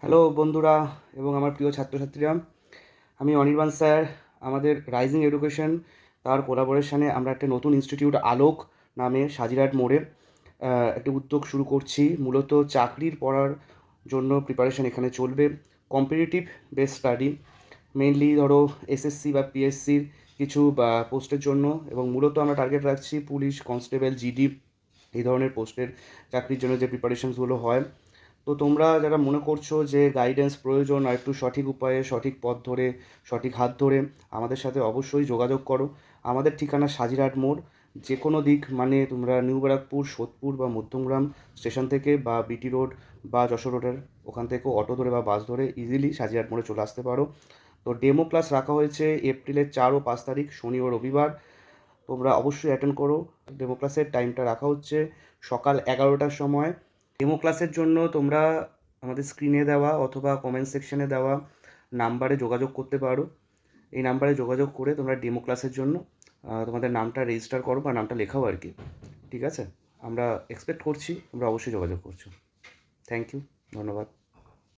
Hello বন্ধুরা এবং আমার প্রিয় ছাত্রছাত্রীরা, আমি অনির্বাণ স্যার। আমাদের রাইজিং এডুকেশন তার কোলাবোরেশনে আমরা একটা নতুন ইনস্টিটিউট আলোক নামে সাজিরহাট মোড়ে একটা উদ্যোগ শুরু করছি। মূলত চাকরির পড়ার জন্য প্রিপারেশন এখানে চলবে, কম্পিটিটিভ বেস স্টাডি, মেইনলি ধরো এসএসসি বা পিএসসির কিছু পোস্টের জন্য, এবং মূলত আমরা টার্গেট রাখছি পুলিশ, কনস্টেবল, জিডি এই ধরনের পোস্টের চাকরির জন্য যে প্রিপারেশনসগুলো হয়। তো তোমরা যারা মনে করছো যে গাইডেন্স প্রয়োজন আর একটু সঠিক উপায়ে সঠিক পথ ধরে সঠিক হাত ধরে, আমাদের সাথে অবশ্যই যোগাযোগ করো। আমাদের ঠিকানা সাজিরহাট মোড়। যে কোনো দিক, মানে তোমরা নিউ ব্যারাকপুর, সোদপুর বা মধ্যমগ্রাম স্টেশন থেকে বা বিটি রোড বা যশোর রোডের ওখান থেকেও অটো ধরে বা বাস ধরে ইজিলি সাজিরহাট মোড়ে চলে আসতে পারো। তো ডেমো ক্লাস রাখা হয়েছে এপ্রিলের 4 ও 5 তারিখ, শনি ও রবিবার। তোমরা অবশ্যই অ্যাটেন্ড করো। ডেমো ক্লাসের টাইমটা রাখা হচ্ছে সকাল 11টার সময়। ডেমো ক্লাসের জন্য তোমরা আমাদের স্ক্রিনে দেওয়া অথবা কমেন্ট সেকশনে দেওয়া নাম্বারে যোগাযোগ করতে পারো। এই নাম্বারে যোগাযোগ করে তোমরা ডেমো ক্লাসের জন্য তোমাদের নামটা রেজিস্টার করো বা নামটা লেখাও আর কি। ঠিক আছে? আমরা এক্সপেক্ট করছি তোমরা অবশ্যই যোগাযোগ করছো। থ্যাংক ইউ, ধন্যবাদ।